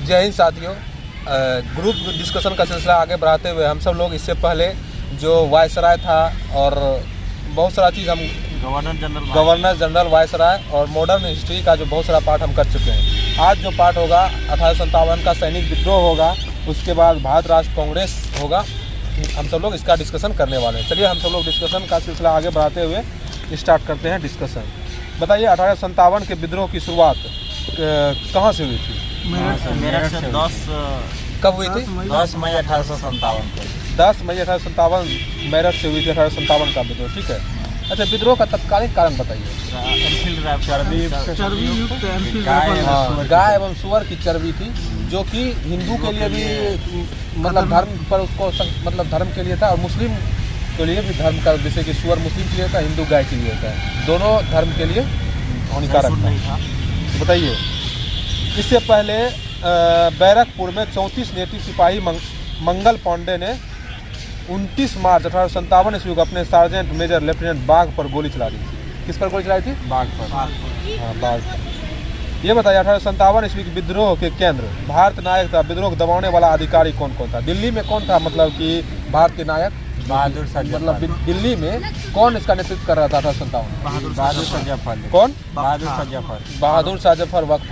जय हिंद साथियों। Group discussion का सिलसिला आगे बढ़ाते हुए हम सब लोग इससे पहले जो वायसराय था और बहुत सारा चीज़ हम गवर्नर जनरल वायसराय और मॉडर्न हिस्ट्री का जो बहुत सारा पार्ट हम कर चुके हैं। आज जो पार्ट होगा 1857 का सैनिक विद्रोह होगा, उसके बाद भारत राष्ट्र कांग्रेस होगा। हम सब लोग इसका डिस्कशन करने वाले हैं। चलिए हम सब लोग डिस्कशन का सिलसिला आगे बढ़ाते हुए स्टार्ट करते हैं डिस्कशन। बताइए 1857 के विद्रोह की शुरुआत कहाँ से हुई थी? मेरठ से 10 कब हुई थी? 10 मई 1857 को। 10 मई 1857 मेरठ से हुई थी 1857 का विद्रोह। ठीक है। अच्छा, विद्रोह का तत्कालीन कारण बताइए। गाय एवं सुअर की चर्बी थी, जो कि हिंदू के लिए भी मतलब धर्म पर उसको मतलब धर्म के लिए था, और मुस्लिम के लिए भी धर्म का, जैसे कि सुअर मुस्लिम के लिए था, हिंदू गाय के लिए था, दोनों धर्म के लिए हानिकारक था। तो बताइए, इससे पहले बैरकपुर में 34 नेटिव सिपाही मंगल पांडे ने 29 मार्च 1857 ईस्वी को अपने सार्जेंट मेजर लेफ्टिनेंट बाघ पर गोली चला दी थी। किस पर गोली चलाई थी? बाघ पर। हाँ, बाघ पर। ये बताइए 1857 ईस्वी के विद्रोह के केंद्र भारत नायक था। विद्रोह को दबाने वाला अधिकारी कौन कौन था? दिल्ली में कौन था, मतलब कि भारत के नायक? बहादुर शाह। मतलब दिल्ली में कौन इसका नेतृत्व कर रहा था 1857? बहादुर शाह जफर। कौन? बहादुर शाह जफर। बहादुर शाह जफर वक्त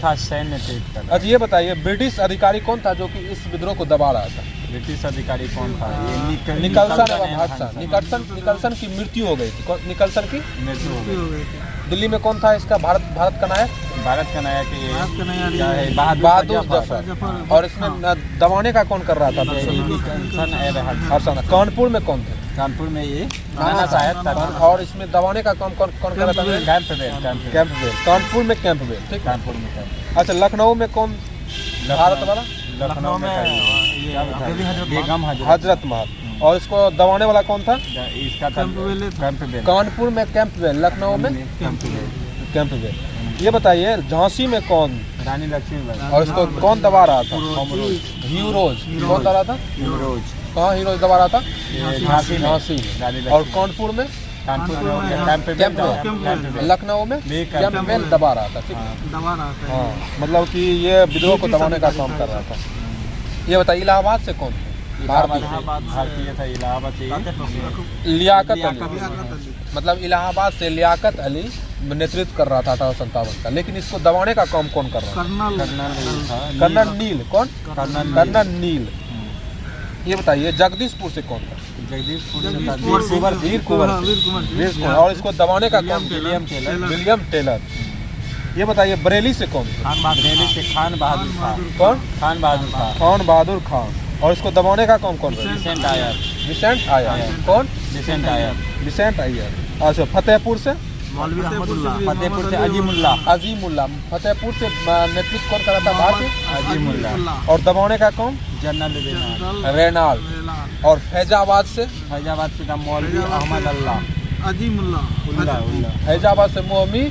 था सैन्य नेतृत्व। अच्छा, ये बताइए ब्रिटिश अधिकारी कौन था जो कि इस विद्रोह को दबा रहा था? ब्रिटिश अधिकारी कौन था? निकलसन एवं हादसन। निकलसन की मृत्यु हो गई थी। निकलसन की मृत्यु हो गई। दिल्ली में कौन था इसका भारत का नायक? भारत का नायक बहादुर जफर। और इसमें दबाने का कौन कर रहा था? हसन। कानपुर में कौन थे? कानपुर में ये नाना साहब था। और इसमें दबाने का कौन कर रहा था? कैंपबेल। कानपुर में कैंपबेल। ठीक, कानपुर में। अच्छा, लखनऊ में कौन? भारत वाला लखनऊ में बेगम हजरत महल। और इसको दबाने वाला कौन था? इसका कैंपबेल। कानपुर में कैंपबेल, लखनऊ में कैंपबेल। ये बताइए झांसी में कौन? रानी लक्ष्मीबाई। और इसको कौन दबा रहा था? हीरोज। कौन दबा रहा था? हीरोज। कहाँ हीरोज दबा रहा था? झांसी में। और कानपुर में कैंपबेल। लखनऊ में कैंपबेल दबा रहा था। ठीक है। हाँ, मतलब कि ये विद्रोह को दबाने का काम कर रहा था। ये बताइए इलाहाबाद से कौन? भारतीय था। इलाहाबाद से लियाकत अली। मतलब इलाहाबाद से लियाकत अली नेतृत्व कर रहा था 1857 का। लेकिन इसको दबाने का काम कौन कर रहा था? कर्नल नील। कौन? कर्नल नील। ये बताइए जगदीशपुर से कौन था? वीर कुंवर। और इसको दबाने का काम विलियम टेलर। ये बताइए बरेली से कौन था? बरेली से खान बहादुर खान। कौन? खान बहादुर खान। और इसको दबाने का कौन? विसेंट आयर। विसेंट आयर। कौन? विसेंट आयर। विसेंट आयर। अच्छा, फतेहपुर से? फतेहपुर से अजीमुल्ला। फतेहपुर से नेतृत्व कौन कर रहा था? भारत अजीमुल्ला। और दबाने का कौन? General renal. और फैजाबाद से मौलवी अहमद अल्लाह अजीमुल्ला। फैजाबाद से मौलवी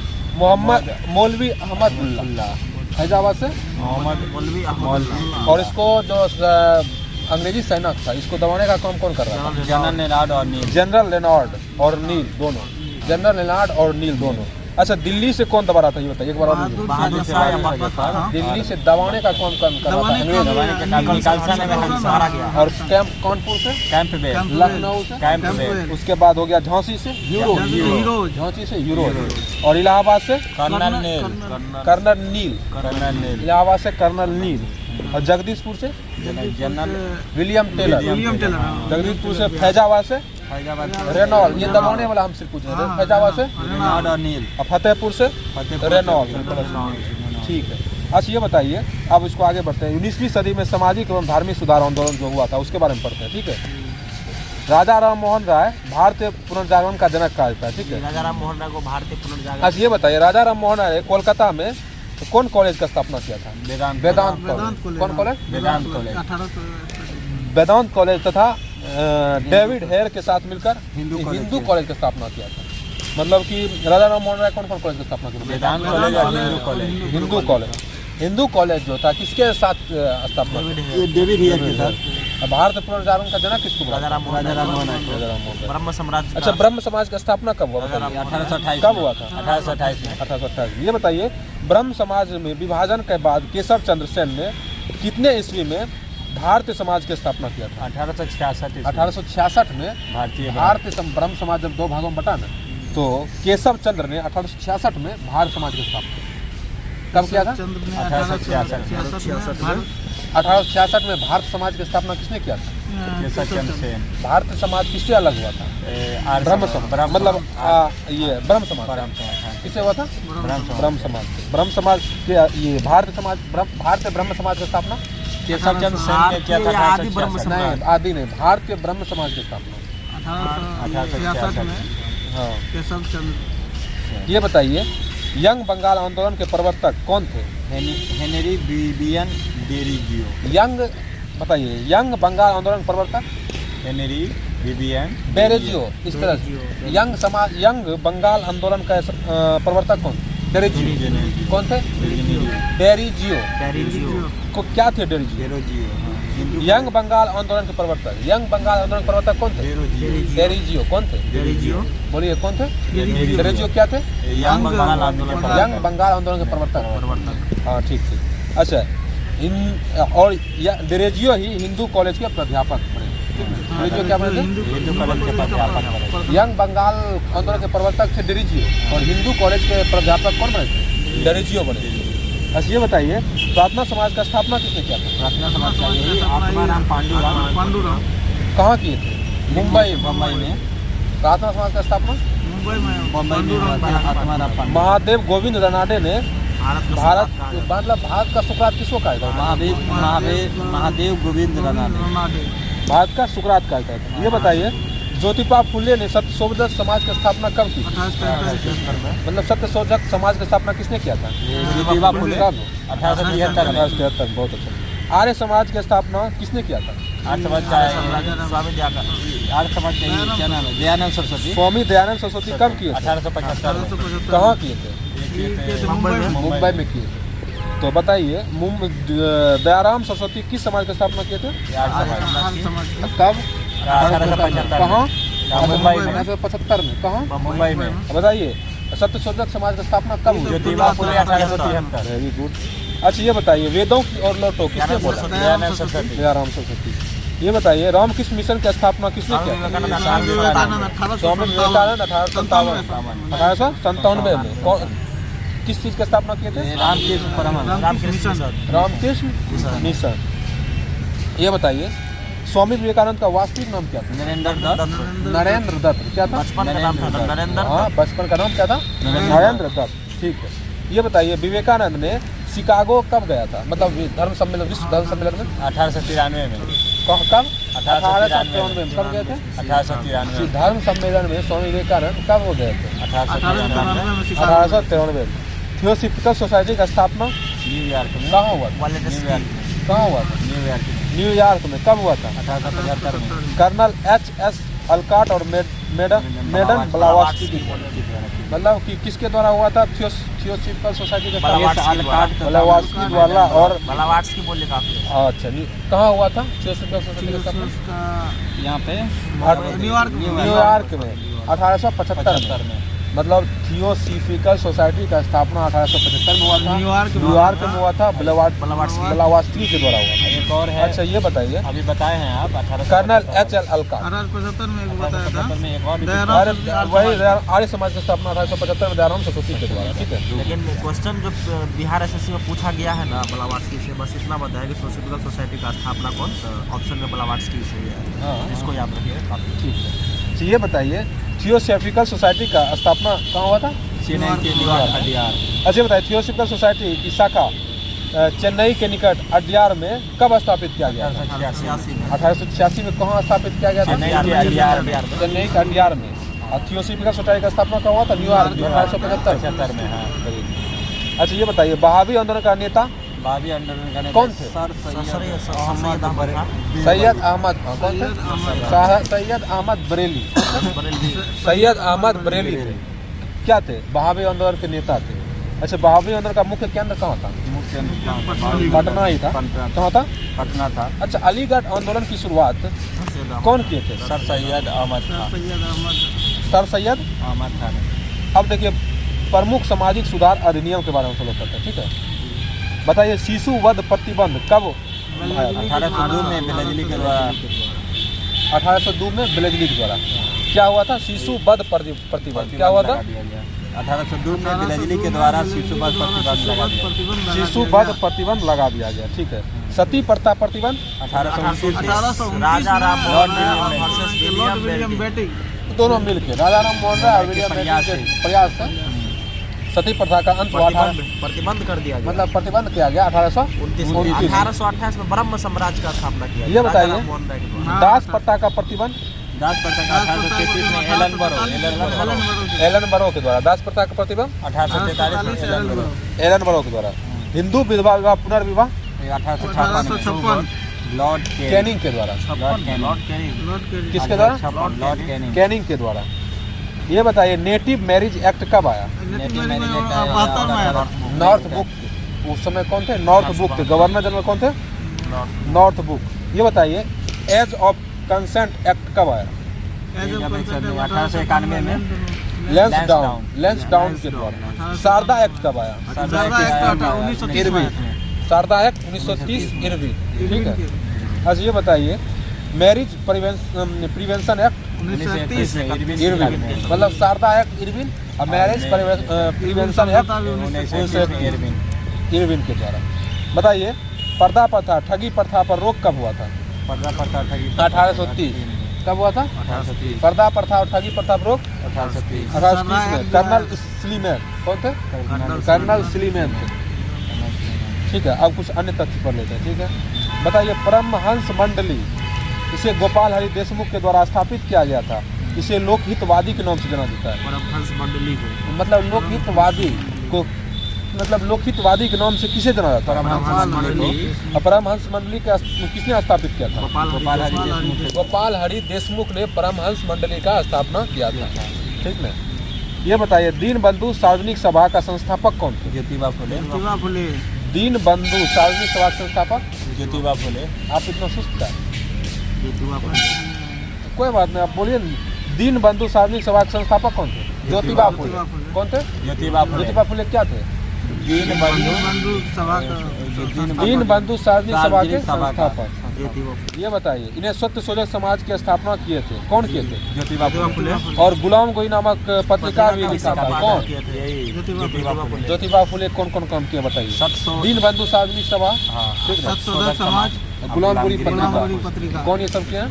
अहमद उल्ला। फैजाबाद से मोहम्मद। और इसको जो अंग्रेजी सैनिक था, इसको दबाने का काम कौन कर रहा था? जनरल लेनार्ड और नील दोनों। जनरल लेनार्ड और नील दोनों। अच्छा, दिल्ली से कौन दबा रहा था? ये बताइए एक बार। दिल्ली से दबाने का कौन कर रहा था? और कानपुर से कैंपबेल। लखनऊ से कैंपबेल। उसके बाद हो गया झांसी से हीरोज। झांसी से हीरोज। और इलाहाबाद से कर्नल नील। इलाहाबाद से कर्नल नील। और जगदीशपुर से विलियम टेलर। जगदीशपुर से फैजाबाद से रेनॉल्ड। ये दबाने वाला हमसे पूछ रहे थे। फैजाबाद से और फतेहपुर से रेनॉल्ड। ठीक है। अच्छा, ये बताइए, अब इसको आगे बढ़ते हैं। 19वीं सदी में सामाजिक एवं धार्मिक सुधार आंदोलन जो हुआ था उसके बारे में पढ़ते हैं। ठीक है। राजा राम मोहन राय भारतीय पुनर्जागरण का जनक कहा जाता है। ठीक है। राजा राम मोहन राय को भारतीय पुनर्जागरण। अच्छा, ये बताइए राजा राम मोहन राय कोलकाता में तो कौन कॉलेज का स्थापना किया था? वेदांत कॉलेज। कौन कॉलेज? वेदांत कॉलेज तथा डेविड हेयर के साथ मिलकर हिंदू कॉलेज की स्थापना किया था। मतलब कि राजा राम मोहन राय कौन कॉलेज की स्थापना की? वेदांत कॉलेज और हिंदू कॉलेज। हिंदू कॉलेज जो था किसके साथ स्थापना? डेविड हेयर के साथ। भारत पुनर्जागरण का जनक किसको बोला? राजा राम मोहन राजा राम मोहन राय। ब्रह्म साम्राज्य अच्छा, ब्रह्म समाज की स्थापना कब हुआ? 1828 कब हुआ था? 1828 में। 1828। ये बताइए, ब्रह्म समाज में विभाजन के बाद केशव चंद्र सेन ने कितने ईस्वी में भारतीय समाज की स्थापना किया था? 1866 1866 में भारतीय ब्रह्म समाज जब दो भागों में बटा ना, तो केशव चंद्र ने 1866 में भारत समाज की स्थापना कब किया था? 1866 में भारत समाज की स्थापना किसने किया था? केशव चंद्र सेन। भारत समाज किससे अलग हुआ था? ब्रह्म समाज, मतलब ये ब्रह्म समाज किससे हुआ था? ब्रह्म समाज। ब्रह्म समाज के ये भारत ब्रह्म समाज की स्थापना केशव चंद्र सेन ने किया था। आदि ब्रह्म समाज नहीं, आदि नहीं, भारतीय ब्रह्म समाज की स्थापना 1866 में। हाँ। केशव चंद्र। ये बताइए, यंग बंगाल आंदोलन के प्रवर्तक कौन थे? Henry Vivian Derozio. यंग बताइए, यंग बंगाल आंदोलन के प्रवर्तक हेनरी विवियन डेरिजियो। इस तरह से यंग बंगाल आंदोलन का प्रवर्तक कौन? डेरिजियो। कौन थे? डेरिजियो। को क्या थे डेरिजियो? यंग बंगाल आंदोलन के प्रवर्तक। यंग बंगाल आंदोलन के प्रवर्तक कौन थे? डेरिजियो। कौन थे? बोलिए, कौन थे? डेरिजियो क्या थे? यंग बंगाल आंदोलन के प्रवर्तक। हाँ, ठीक। अच्छा, और डेरिजियो ही हिंदू कॉलेज के प्राध्यापक बने। डेरिजियो क्या बने थे? हिंदू कॉलेज के प्राध्यापक। यंग बंगाल आंदोलन के प्रवर्तक थे डेरिजियो, और हिंदू कॉलेज के प्राध्यापक कौन बने थे? डेरिजियो बने। अच्छा, ये बताइए, प्रार्थना समाज का स्थापना किसने किया था? प्रार्थना समाज का यही आत्माराम पांडुराम कहाँ किए थे? मुंबई में। प्रार्थना समाज का स्थापना मुंबई में आत्माराम पांडुराम। महादेव गोविंद रनाडे ने भारत का सुकरात किसको कहा था? महादेव गोविंद रनाडे भारत का सुकरात कहा था। ये बताइए, ज्योतिबा फुले ने सत्यशोधक समाज की स्थापना कब की? मतलब सत्यशोधक समाज की स्थापना किसने किया था? ज्योतिबा फुले। 1873। बहुत अच्छा। आर्य समाज की स्थापना किसने किया था? आर्य समाज का क्या नाम है? दयानंद सरस्वती। स्वामी दयानंद सरस्वती कब किए थे? 1875 में। कहाँ किए थे? मुंबई में किए थे। तो बताइए, दयाराम सरस्वती किस समाज की स्थापना किए थे? कब? 1875। कहाँ? मुंबई में। 1875 में। कहाँ? मुंबई में। बताइए, सत्यशोधक समाज की स्थापना कब हुई? ज्योतिबा फुले 1873। Very good. अच्छा, ये बताइए, वेदों की ओर लौटो किसने बोला? दयानंद सरस्वती। दयाराम सरस्वती। ये बताइए, रामकृष्ण मिशन की स्थापना किसने किया? स्वामी विवेकानंद 1857 में। किस चीज की स्थापना किए थे? रामकृष्ण मिशन। ये बताइए, स्वामी विवेकानंद का वास्तविक नाम क्या था? नरेंद्र दत्त। क्या था? बचपन का नाम था नरेंद्र। हाँ, बचपन का नाम क्या था? नरेंद्र दत्त। ठीक है। ये बताइए, विवेकानंद ने शिकागो कब गया था? मतलब विश्व धर्म सम्मेलन में 1893 में। कब? 1893 में। कब गए थे? 1893। धर्म सम्मेलन में स्वामी विवेकानंद कब हो गए थे? 1893 में। थियोसॉफिकल सोसाइटी का स्थापना न्यूयॉर्क में। कहाँ हुआ था? कहाँ हुआ था? न्यूयॉर्क में। कब हुआ था? 1875 में। Colonel H S. अलकाट और मेडन ब्लावात्स्की, मतलब कि किसके द्वारा हुआ था? थियोसॉफिकल सोसाइटी का ब्लावात्स्की द्वारा। और ब्लावात्स्की बोले काफी। अच्छा, कहाँ हुआ था थियोसॉफिकल सोसाइटी का स्थापना? यहाँ पे न्यूयॉर्क में 1875 में। मतलब थियोसॉफिकल सोसाइटी का स्थापना 1875 में हुआ था। न्यूयॉर्क में हुआ था, ब्लावात्स्की के द्वारा हुआ था। एक और है। अच्छा, ये बताइए, अभी बताए हैं आप 1875। Colonel HL. अलकाट। 1875 में एक बताया था। में एक और वही आर्य समाज की स्थापना 1875 में दयाराम सरस्वती के द्वारा। ठीक है। लेकिन क्वेश्चन जो बिहार एसएससी में पूछा गया है ना ब्लावात्स्की से, बस इतना बताया कि थियोसॉफिकल सोसाइटी का स्थापना कौन? ऑप्शन में ब्लावात्स्की से है। इसको याद रखिए काफी। ठीक है। तो ये बताइए, थियोसॉफिकल सोसाइटी का स्थापना कहाँ हुआ था? चेन्नई के अड्यार। अच्छा, बताइए, थियोसॉफिकल सोसाइटी की शाखा चेन्नई के निकट अड्यार में कब स्थापित किया गया? 1886 में। कहाँ स्थापित किया गया था? चेन्नई के अड्यार में। और थियोसॉफिकल सोसाइटी का स्थापना कहाँ हुआ था? न्यूयॉर्क में 1875 में। अच्छा, ये बताइए, बहावी आंदोलन का नेता कौन थे? सैयद अहमद। कौन थे? सैयद अहमद बरेली। सैयद अहमद बरेली थे। क्या थे? बहावी आंदोलन के नेता थे। अच्छा, बहावी आंदोलन का मुख्य केंद्र कहाँ था? पटना ही था। कहाँ था? पटना था। अच्छा, अलीगढ़ आंदोलन की शुरुआत कौन किए थे? सर सैयद अहमद खान। सर सैयद अहमद खान। अब देखिए, प्रमुख सामाजिक सुधार अधिनियम के बारे में फॉलो करते हैं, ठीक है। बताइए, शिशु वध प्रतिबंध कब आया था? 1802 में बिजली के द्वारा। 1802 में बिजली के द्वारा क्या हुआ था? शिशु वध प्रतिबंध क्या हुआ था? 1802 में बिजली के द्वारा शिशु वध प्रतिबंध लगा दिया। शिशु वध प्रतिबंध लगा दिया गया, ठीक है। सती प्रथा प्रतिबंध 1829 राजा राम लॉर्ड विलियम बेटी दोनों मिलकर राजा राम मोहन राय और विलियम बेंटिंक के प्रयास से सती प्रथा का अंत हुआ था। प्रतिबंध कर दिया गया। मतलब प्रतिबंध किया गया 1829। 1828 में ब्रह्म साम्राज्य का स्थापना किया। ये बताइए, दास प्रथा का प्रतिबंध दास प्रथा का 1833 में एलन बरो के द्वारा। दास प्रथा का प्रतिबंध 1843 में एलन बरो के द्वारा। हिंदू विधवा विवाह पुनर्विवाह 1856 लॉर्ड कैनिंग के द्वारा। किसके द्वारा? लॉर्ड कैनिंग के द्वारा। ये बताइए, नेटिव मैरिज एक्ट कब आया? नॉर्थ बुक, उस समय कौन थे? नॉर्थ बुक थे। गवर्नर जनरल कौन थे? North book. ये बताइए, एज ऑफ कंसेंट एक्ट कब आया? 1891 में लेंसडाउन के द्वारा। शारदा एक्ट कब आया? शारदा एक्ट 1930 इरविन, ठीक है। अच्छा, ये बताइए, मैरिज प्रिवेंशन एक्ट इरविन, मतलब शारदा एक्ट इरविन और मैरिज प्रिवेंशन एक्ट इरविन के द्वारा। बताइए, पर्दा प्रथा ठगी प्रथा पर रोक कब हुआ था? पर्दा प्रथा ठगी 1830। कब हुआ था? 1830। पर्दा प्रथा और ठगी प्रथा पर रोक 1830 में। कर्नल स्लीमैन कौन थे? कर्नल स्लीमैन थे, ठीक है। अब कुछ अन्य तथ्य पर लेते हैं, ठीक है। बताइए, परमहंस मंडली, इसे गोपाल हरि देशमुख के द्वारा स्थापित किया गया था। इसे लोकहितवादी के नाम से जाना जाता है। परमहंस मंडली को मतलब लोकहितवादी के नाम से किसे जाना जाता है? परमहंस मंडली का किसने स्थापित किया था? गोपाल हरि देशमुख ने परमहंस मंडली का स्थापना किया था, ठीक है। ये बताइए, दीनबंधु सार्वजनिक सभा का संस्थापक कौन थे? ज्योतिबा फुले। दीनबंधु सार्वजनिक सभा का संस्थापक ज्योतिबा फुले। आप इतना सुस्त है? कोई बात नहीं, आप बोलिए। दीनबंधु सार्वजनिक सभा के संस्थापक कौन थे? ज्योतिबा फुले। कौन थे? ज्योतिबा फुले क्या थे? दीनबंधु सार्वजनिक सभा के संस्थापक। ये बताइए, इन्हें सत्यशोधक समाज की स्थापना किए थे, कौन किए थे? ज्योतिबा फुले। और गुलाम गोई नामक पत्रिका भी लिखा था, कौन? ज्योतिबा फुले। कौन कौन काम किए बताइए? दीनबंधु सार्वजनिक सभा, ठीक है, गुलाम गोई पत्रिका, कौन ये सब किए?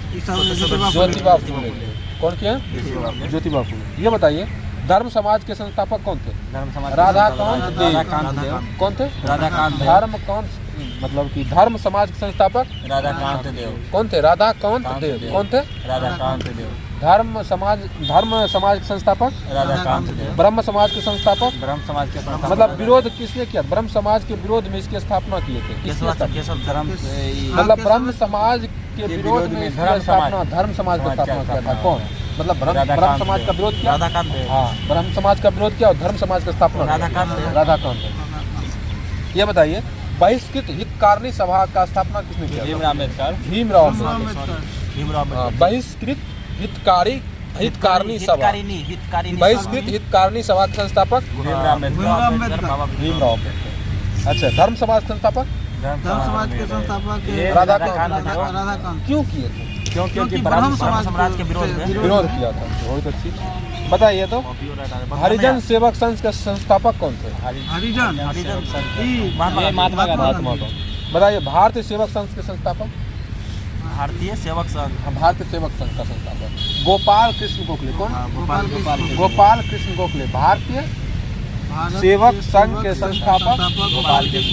ज्योतिबा फुले। कौन किए? ज्योतिबा फुले। ये बताइए, धर्म समाज के संस्थापक कौन थे? राधाकांत देव। कौन थे? धर्मकांत, मतलब कि धर्म समाज के संस्थापक राधाकांत देव। कौन थे? राधाकांत देव। कौन थे? राधाकांत देव। धर्म समाज के संस्थापक राधाकांत देव। ब्रह्म समाज के संस्थापक ब्रह्म समाज के संस्थापक। मतलब विरोध किसने किया? ब्रह्म समाज के विरोध में इसकी स्थापना किए थे। मतलब ब्रह्म समाज के विरोध में इसकी स्थापना धर्म समाज की स्थापना किया था, कौन? मतलब ब्रह्म समाज का विरोध किया। हाँ, ब्रह्म समाज का विरोध किया और धर्म समाज का स्थापना राधाकांत। ये बताइए, बहिष्कृत हितकारिणी सभा का स्थापना किसने किया? भीमराव अम्बेडकर। बहिष्कृत हितकारिणी सभा, बहिष्कृत हितकारिणी सभा के संस्थापक भीमराव अम्बेडकर। अच्छा, धर्म समाज के संस्थापक राधाकांत। क्यों किए थे? क्योंकि ब्रह्म समाज के विरोध किया था। बहुत अच्छी। बताइए तो, हरिजन सेवक संघ के संस्थापक कौन थे? महात्मा गांधी। बताइए, भारतीय सेवक संघ के संस्थापक? भारतीय सेवक संघ का संस्थापक गोपाल कृष्ण गोखले। कौन? गोपाल कृष्ण गोखले। भारतीय सेवक संघ के संस्थापक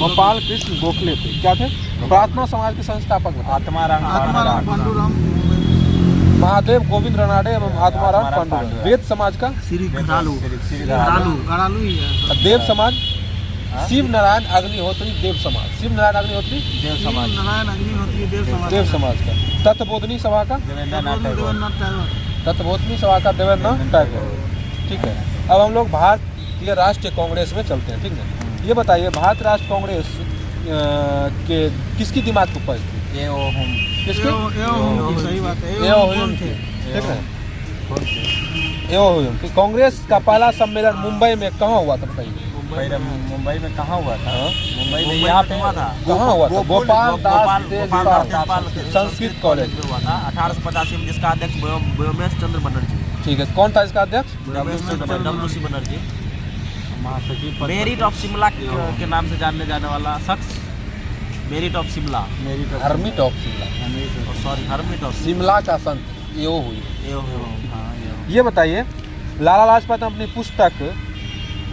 गोपाल कृष्ण गोखले थे। क्या थे? प्रार्थना समाज के संस्थापक आत्माराम महादेव गोविंद रनाडे एवं आत्माराम पांडुरंग। वेद समाज का देव समाज शिव नारायण अग्निहोत्री देव समाज। शिव नारायण अग्निहोत्री देव समाज का। तत्वबोधिनी सभा का तत्वबोधिनी सभा का देवेंद्रनाथ टैगोर, ठीक है। अब हम लोग भारत भारतीय राष्ट्रीय कांग्रेस में चलते हैं, ठीक है। ये बताइए भारत राष्ट्र कांग्रेस के किसकी दिमाग के ऊपर थी? ये वो हम किसकी? सही बात है एओ हुयुम थे, ठीक है। एओ हुयुम की कांग्रेस का पहला सम्मेलन मुंबई में कहाँ हुआ था बताइए? मुंबई में कहाँ हुआ था? हाँ? मुंबई में यहाँ पे हुआ था। कहाँ हुआ था? गोपाल दास तेजपाल संस्कृत कॉलेज में हुआ था 1885 में, जिसका अध्यक्ष व्योमेश चंद्र बनर्जी। ठीक है, कौन था इसका अध्यक्ष? डब्ल्यू.सी. बनर्जी। महासचिव मेरिट ऑफ शिमला के नाम से जानने जाने वाला शख्स merit of Shimla, hermit of Shimla, sorry hermit of Shimla का संत एओ हुयुम। शिमला। ये बताइए लाला लाजपत ने अपनी पुस्तक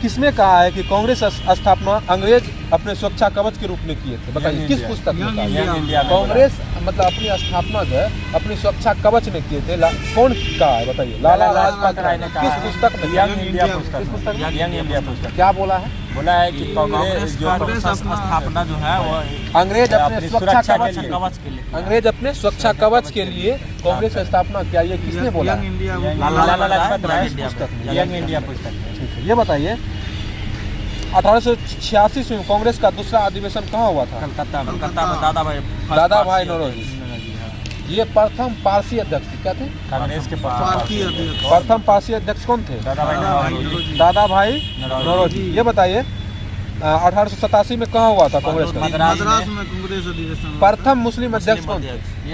किसमें कहा है कि कांग्रेस स्थापना अंग्रेज अपने सुरक्षा कवच के रूप में किए थे? बताइए किस पुस्तक में कहा है? कांग्रेस मतलब अपनी स्थापना जो है अपनी सुरक्षा कवच में किए थे। कौन कहा है बताइए? लाला लाजपत राय ने किस पुस्तक में? यंग इंडिया पुस्तक, किस पुस्तक में? यंग इंडिया पुस्तक। क्या बोला है? बोला है कि कांग्रेस स्थापना जो है वो अंग्रेज अपने सुरक्षा कवच के लिए अंग्रेज अपने सुरक्षा कवच के लिए कांग्रेस की स्थापना किया। ये किसने बोला? लाला लाजपत राय पुस्तक में, यंग इंडिया पुस्तक में। ठीक है। ये बताइए 1886 में कांग्रेस का दूसरा अधिवेशन कहाँ हुआ था? कलकत्ता में। कलकत्ता में दादा भाई नौरोजी। ये प्रथम पारसी अध्यक्ष थे। क्या थे? कांग्रेस के प्रथम पारसी अध्यक्ष कौन थे? दादा भाई नौरोजी। ये बताइए 1887 में कहाँ हुआ था कांग्रेस का? मद्रास में कांग्रेस अधिवेशन। प्रथम मुस्लिम अध्यक्ष कौन थे?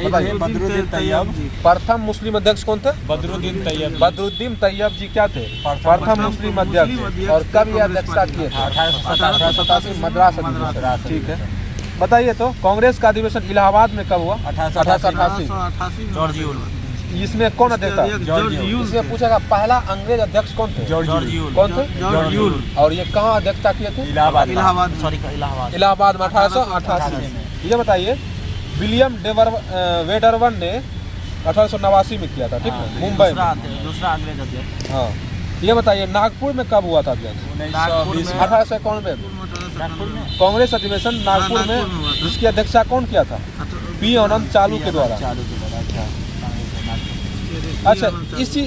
बताइए। बदरुद्दीन तैयब। प्रथम मुस्लिम अध्यक्ष कौन थे? बदरुद्दीन तैयब। बदरुद्दीन तैयब जी क्या थे? प्रथम मुस्लिम अध्यक्ष। और कब यह अध्यक्षता किए थे? 1887 मद्रास अधिवेशन। ठीक है। बताइए तो कांग्रेस का अधिवेशन इलाहाबाद में कब हुआ? 1888। इसमें कौन अध्यक्ष था? इसमें पूछेगा पहला अंग्रेज अध्यक्ष कौन थे? कौन थे? और ये कहाँ अध्यक्षता किए थे? इलाहाबाद। इलाहाबाद में 1888। ये बताइए विलियम वेडरवन ने 1889 में किया था, ठीक है, मुंबई में। दूसरा अंग्रेज अध्यक्ष। हाँ। ये बताइए नागपुर में कब हुआ था अध्यक्ष? 1891 कांग्रेस अधिवेशन नागपुर में, जिसकी अध्यक्षता कौन किया था? पी आनंद चालू के द्वारा। अच्छा, इसी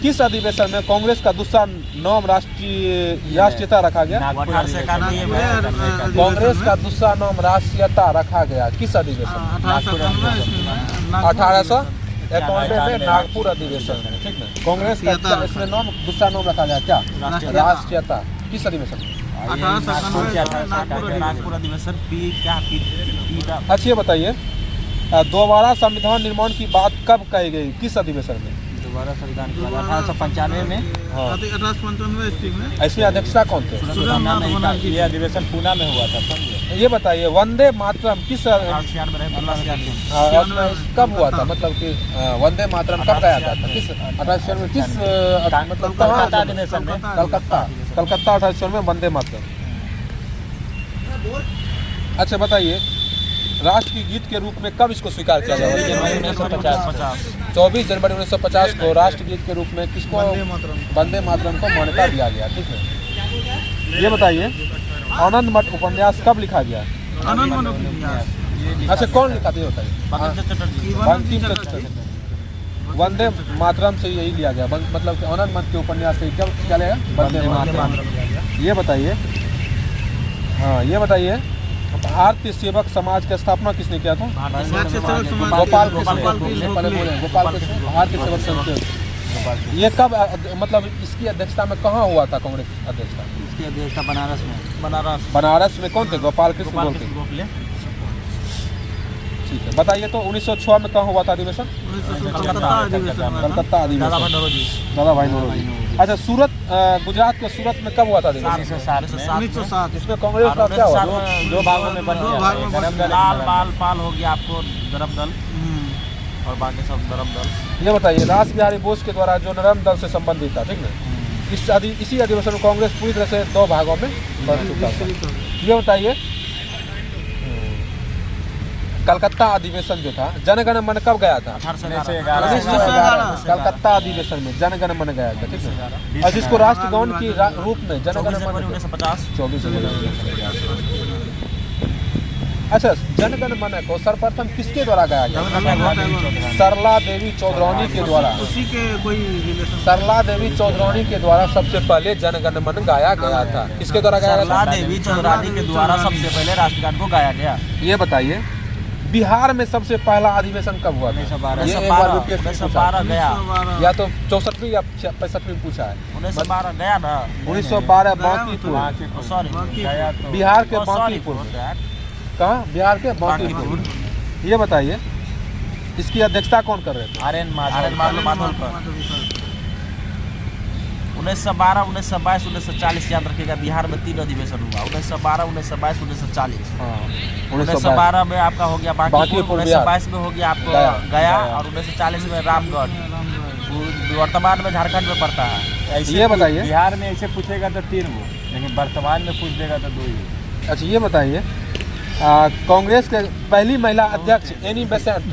किस अधिवेशन में कांग्रेस का दूसरा नाम राष्ट्रीयता रखा गया? कांग्रेस का दूसरा नाम राष्ट्रीयता रखा गया किस अधिवेशन? 1891 में नागपुर अधिवेशन में, ठीक है। कांग्रेस का इसमें दूसरा नाम रखा गया क्या? राष्ट्रीयता। किस अधिवेशन में? नागपुर अधिवेशन। अच्छा, ये बताइए दोबारा संविधान निर्माण की बात कब कही गई? किस अधिवेशन में? दोबारा संविधान की 1895 में। हाँ। 1895 में। इसमें अध्यक्षता कौन थे? ये अधिवेशन पूना में हुआ था, समझे? ये बताइए वंदे मातरम किस कब हुआ था? मतलब कि वंदे मातरम कब गाया था? किस 1896 में? किस मतलब कहाँ अधिवेशन में? कलकत्ता 1896 में वंदे मातरम। अच्छा बताइए राष्ट्र की गीत के रूप में कब इसको स्वीकार किया गया? 24 जनवरी 1950 को राष्ट्र गीत के रूप में किसको? वंदे मातरम को मान्यता दिया गया, ठीक है। ये बताइए आनंद मठ उपन्यास कब लिखा गया? आनंद मठ उपन्यास। अच्छा कौन लिखा था ये बताइए? बंकिम चंद्र चटर्जी। वंदे मातरम से यही लिया गया, मतलब आनंद मठ के उपन्यास से कब क्या लिया? वंदे मातरम। ये बताइए हाँ, ये बताइए भारतीय सेवक समाज की स्थापना किसने किया था? गोपाल कृष्ण। भारतीय सेवक संघ। ये कब मतलब इसकी अध्यक्षता में कहाँ हुआ था कांग्रेस अध्यक्षता? इसकी अध्यक्षता बनारस में। बनारस में कौन थे? गोपाल कृष्ण गोखले। ठीक है। बताइए तो 1906 में कहाँ हुआ था अधिवेशन? कलकत्ता अधिवेशन। दादा भाई नौरोजी। अच्छा सूरत गुजरात के सूरत में कब हुआ था? 1907। इसमें कांग्रेस का क्या हुआ? दो भागों में बन गया। लाल पाल हो गया आपको नरम दल और बाकी सब नरम दल। ये बताइए रास बिहारी बोस के द्वारा जो नरम दल से संबंधित था, ठीक है, इसी अधिवेशन में कांग्रेस पूरी तरह से दो भागों में बन चुका था। ये बताइए कलकत्ता अधिवेशन जो था जनगण मन कब गया था? 1811। कलकत्ता अधिवेशन में जनगण मन गया था, ठीक है। और जिसको राष्ट्रगान की रूप में जनगण मन 1950। 24 जनवरी। अच्छा, जनगण मन को सर्वप्रथम किसके द्वारा गाया गया? सरला देवी चौधरानी के द्वारा। उसी के कोई रिलेशन? सरला देवी चौधरानी के द्वारा सबसे पहले जनगण मन गाया गया था। किसके द्वारा गाया सरला गया देवी चौधरानी के द्वारा सबसे पहले राष्ट्रगान को गाया गया। था? ये बताइए, बिहार में सबसे पहला अधिवेशन कब हुआ था? ये एक बार रुपये से पूछा। 1912 गया। या तो 64वीं या 65वीं पूछा है। 1912 गया ना। 1912 बांकीपुर, सॉरी, बिहार के बांकीपुर। कहाँ? बिहार के बांकीपुर। ये बताइए, इसकी अध्यक्षता कौन कर रहे थे? आर्यन माधवलकर। 1912, 1922, 1940 याद रखिएगा। बिहार में 3 अधिवेशन हुआ, 1912, 1922, 1940। 1912 में आपका हो गया बांकीपुर, 1922 में हो गया आपको गया, और 1940 में रामगढ़, वर्तमान में झारखंड में पड़ता है। ऐसे ये बताइए, बिहार में ऐसे पूछेगा तो 3 गो, लेकिन वर्तमान में पूछ देगा तो 2 ही। अच्छा ये बताइए, कांग्रेस के पहली महिला अध्यक्ष एनी बेसेंट।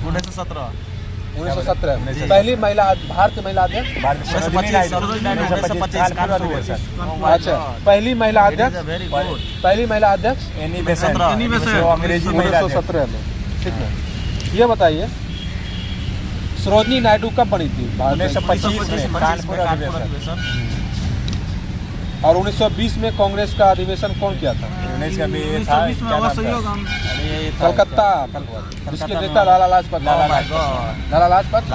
1917, 1917 पहली महिला, भारतीय महिला अध्यक्ष। अच्छा, पहली महिला अध्यक्ष, वेरी गुड। पहली महिला अध्यक्ष एनी बेसेंट, एनी बेसेंट। जो अंग्रेजी महिला थे। 1917 में। ठीक है, ये बताइए, सरोजनी नायडू कब बनी थी? 1925 में कानपुर अधिवेशन। अधिवेशन। और 1920 में कांग्रेस का अधिवेशन कौन किया था? 19 का भी ये था, 1920 में क्या नाम सहयोग था? हम अरे ये था, कलकत्ता, जिसके नेता लाला लाजपत लाला राय। लाजपत। लाला लाजपत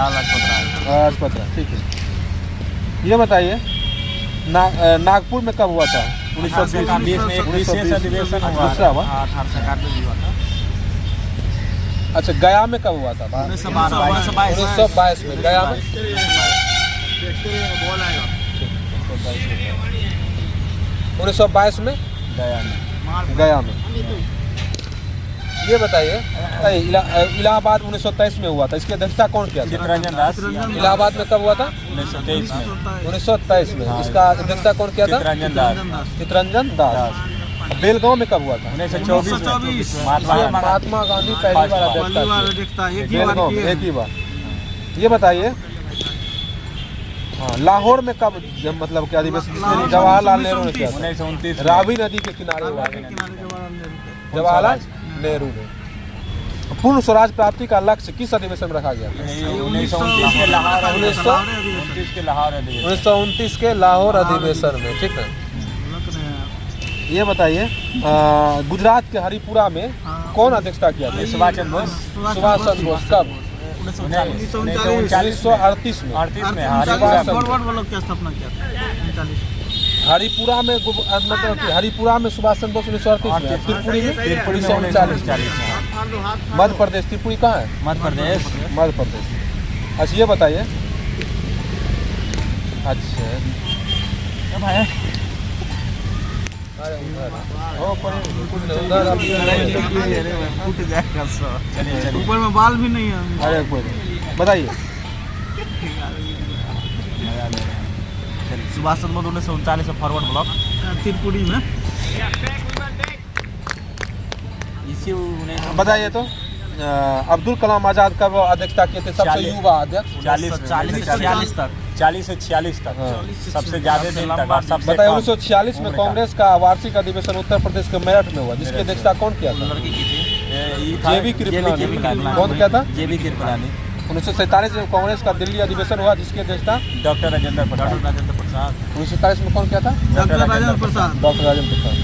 लाजपत राय। ठीक है, ये बताइए, नागपुर में कब हुआ था? 1920 में एक विशेष अधिवेशन हुआ। दूसरा हुआ। 1891 में हुआ था। अच्छा, गया में कब हुआ था? 1912, 1922 में गया में। 1922 में गया में। ये बताइए, इलाहाबाद 1923 में हुआ था, इसकी अध्यक्षता कौन किया था? चित्तरंजन दास। इलाहाबाद में कब हुआ था? 1923 में 1923 में। इसका अध्यक्षता कौन किया था? चित्तरंजन दास। चित्तरंजन दास। बेलगांव में कब हुआ था? 1924 में महात्मा गांधी पहली बार अध्यक्षता की। बेलगांव में एक ही बार। ये बताइए, हाँ, लाहौर में कब मतलब क्या अधिवेशन? जवाहरलाल नेहरू ने किया था। 1929 रावी नदी के किनारे हुआ था। जवाहरलाल नेहरू ने। पूर्ण स्वराज प्राप्ति का लक्ष्य किस अधिवेशन में रखा गया था? 1929 के लाहौर अधिवेशन। 1929 के लाहौर अधिवेशन में। ठीक है, ये बताइए, गुजरात के हरिपुरा में कौन अध्यक्षता किया था? सुभाष चंद्र बोस। सुभाष चंद्र बोस। कब? 1938 में। 38 में फॉरवर्ड वालों की स्थापना किया था 39। हरिपुरा में मतलब कि हरिपुरा में सुभाष चंद्र बोस 1938 में। त्रिपुरी में 1939 में। मध्य प्रदेश। त्रिपुरी कहाँ है? मध्य प्रदेश। मध्य प्रदेश। अच्छा ये बताइए, अच्छा भाई ऊपर में बाल भी नहीं है। अरे कोई बताइए, सुभाष चंद्र बोस 1939 में फॉरवर्ड ब्लॉक त्रिपुरी में। इसी बताइए तो, अब्दुल कलाम आजाद कब अध्यक्षता किए थे? सबसे युवा अध्यक्ष। 40 से 46 तक। 40 से 46 तक सबसे ज्यादा दिन तक। और सबसे बताइए, कम 1946 में कांग्रेस का वार्षिक अधिवेशन उत्तर प्रदेश के मेरठ में हुआ, जिसकी अध्यक्षता कौन किया था? लड़की की थी। जेबी कृपलानी। कौन किया था? जेबी कृपलानी। 1947 में कांग्रेस का दिल्ली अधिवेशन हुआ, जिसकी अध्यक्षता डॉक्टर राजेंद्र प्रसाद। 1947 में कौन किया था? डॉक्टर राजेंद्र प्रसाद। डॉक्टर राजेंद्र प्रसाद।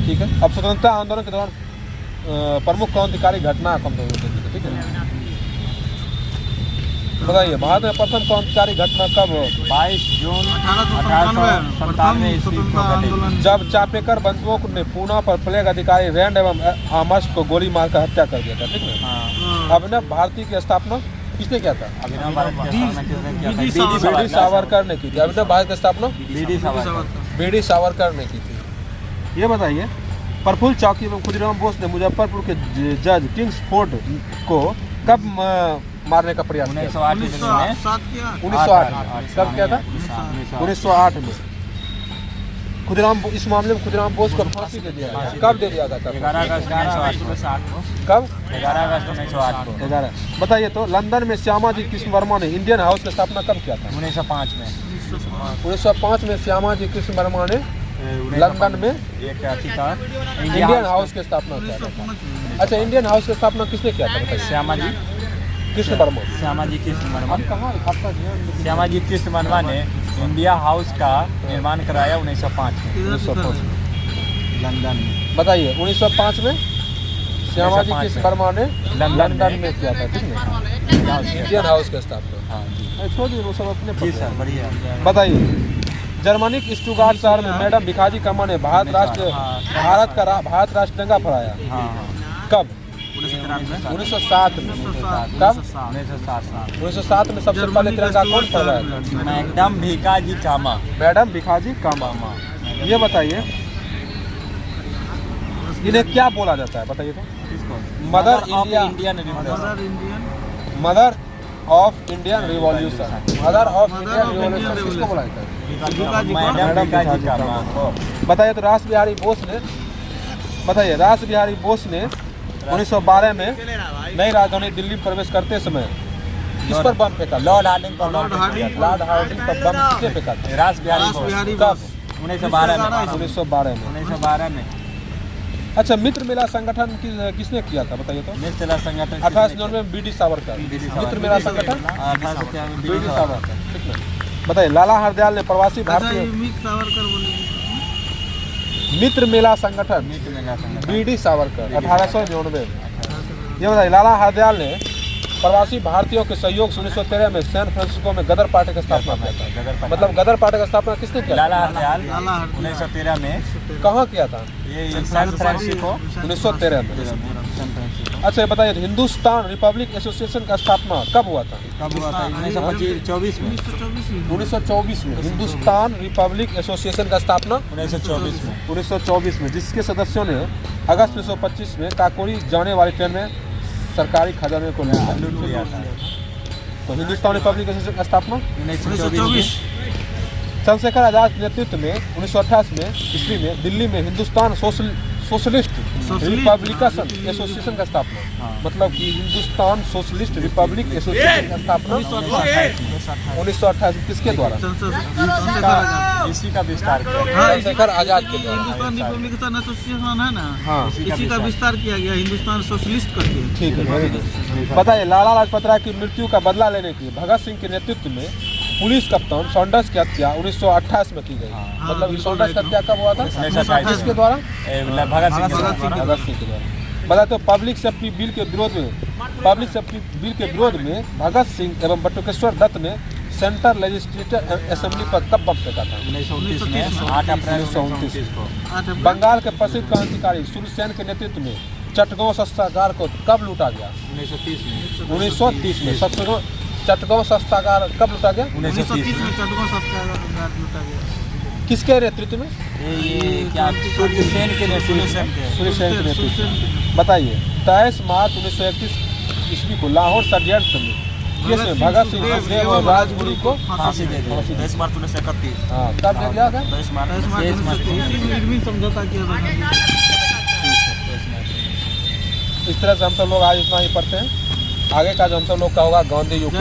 ठीक है, अब स्वतंत्रता आंदोलन के दौरान प्रमुख क्रांतिकारी घटना कम ठीक है, बताइए, भारत में प्रथम क्रांतिकारी घटना कब? 22 जून 1897 ईस्वी को घटी। जब चापेकर बंधुओं ने पूना पर प्लेग अधिकारी रैंड एवं आमस को गोली मारकर हत्या कर दिया था। ठीक है, अभिनव भारती की स्थापना किसने किया था? अभिनव भारत की स्थापना किसने किया था? बीडी सावरकर ने की थी। अभिनव भारत की स्थापना बीडी सावरकर ने की थी। ये बताइए, प्रफुल्ल चाकी एवं खुदीराम बोस ने मुजफ्फरपुर के जज किंग्सफोर्ड को कब मारने का प्रयास किया? 1908 में। कब किया था? 1908 में। खुदीराम, इस मामले में खुदीराम बोस को फांसी दे दिया गया। कब दे दिया गया था? 11 अगस्त 1908 को। कब? 11 अगस्त 1908 को। 11। बताइए तो, लंदन में श्यामाजी कृष्ण वर्मा ने इंडियन हाउस की स्थापना कब किया था? 1905 में। 1905 में श्यामाजी कृष्ण वर्मा ने लंदन में एक अथी था इंडियन हाउस की स्थापना किया था। अच्छा, इंडियन हाउस की स्थापना किसने किया था बताइए? श्यामा जी कृष्ण वर्मा। श्यामा जी कृष्ण वर्मा। हम कहाँ आपका ध्यान श्यामा जी कृष्ण वर्मा ने इंडिया हाउस का निर्माण कराया 1905 में, 1905 में। लंदन में। बताइए 1905 में श्यामा जी कृष्ण वर्मा ने लंदन में किया था, ठीक है, इंडियन हाउस की स्थापना। हाँ जी छोड़िए वो सब अपने जी सर, बढ़िया। बताइए जर्मनी के स्टुटगार्ट शहर में मैडम भिखाजी कामा ने भारत राष्ट्र तिरंगा फहराया। हाँ कब? 1993 1907 में। कब? 1907 में सबसे पहले तिरंगा कौन फहराया था? मैडम भिखाजी कामा। मैडम भिखाजी कामा। ये बताइए इन्हें क्या बोला जाता है बताइए तो? Mother India, mother of Indian revolution. Mother of Indian revolution किसको बोला जाता है? मैडम भिखाजी कामा। बताइए तो रास बिहारी बोस ने, बताइए रास बिहारी बोस ने 1912 में नई राजधानी दिल्ली में प्रवेश करते समय किस पर बम फेंका? लॉर्ड हार्डिंग पर लॉर्ड हार्डिंग पर बम किसने फेंका था? रास बिहारी कब? 1912 में। 1912 में। अच्छा, मित्र मेला संगठन किसने किया था बताइए तो? मित्र संगठन 1899 में बीडी सावरकर। मित्र मेला संगठन 1897 में बीडी सावरकर, ठीक है। बताइए लाला हरदयाल ने प्रवासी भारतीय मित्र मेला संगठन बीडी सावरकर 1899। ये बताइए लाला हरदयाल ने प्रवासी भारतीयों के सहयोग से 1913 में सैन फ्रांसिस्को में गदर पार्टी की स्थापना किया था। मतलब गदर पार्टी की स्थापना किसने किया? लाला हरदयाल 1913 में। कहाँ किया था? ये सैन फ्रांसिस्को 1913 में। अच्छा, ये बताइए हिंदुस्तान रिपब्लिक एसोसिएशन का स्थापना कब हुआ था? कब हुआ था? 1924 में। 1924 में हिंदुस्तान रिपब्लिक एसोसिएशन का स्थापना 1924 में, जिसके सदस्यों ने अगस्त 1925 में काकोरी जाने वाली ट्रेन में सरकारी खजाने को लूट लिया था। तो हिंदुस्तान रिपब्लिक एसोसिएशन का स्थापना 1924। चंद्रशेखर आजाद के नेतृत्व में 1928 ईस्वी में दिल्ली में हिंदुस्तान सोशलिस्ट रिपब्लिकन एसोसिएशन का स्थापना। मतलब कि हिंदुस्तान सोशलिस्ट रिपब्लिक एसोसिएशन का स्थापना 1928 किसके द्वारा? इसी का विस्तार किया। चंद्रशेखर आजाद के द्वारा। हिंदुस्तान रिपब्लिकन एसोसिएशन है ना, हाँ, इसी का विस्तार किया गया हिंदुस्तान सोशलिस्ट करके। ठीक है, वेरी गुड। बताइए लाला लाजपत राय की मृत्यु का बदला लेने की भगत सिंह के नेतृत्व में पुलिस कप्तान सॉन्डर्स की हत्या 1928 में की गई। मतलब सॉन्डर्स की हत्या कब हुआ था? 1928 किसके द्वारा? भगत सिंह के द्वारा। बताए तो पब्लिक सेफ्टी बिल के विरोध में भगत सिंह एवं बटुकेश्वर दत्त ने सेंट्रल लेजिस्लेटिव असेंबली पर कब बम फेंका था? 1929 में 8 अप्रैल 1929। बंगाल के प्रसिद्ध क्रांतिकारी सूर्यसेन के नेतृत्व में चटगांव शस्त्रागार को कब लूटा गया? 1930 में। चटगांव शस्त्रागार कब लूटा गया? 1930 में चटगांव शस्त्रागार लूटा गया। किसके नेतृत्व में? ये क्या सूर्यसेन के नेतृत्व में। बताइए 23 मार्च 1931 ईस्वी को लाहौर षड्यंत्र में भगत सिंह सुखदेव और राजगुरु को फांसी दे दी 23 मार्च 1931। हाँ, कब दे दिया था? 23 मार्च समझौता किया। इस तरह से हम सब लोग आज इतना ही पढ़ते हैं। आगे का जो हम सब लोग का होगा गांधी युग के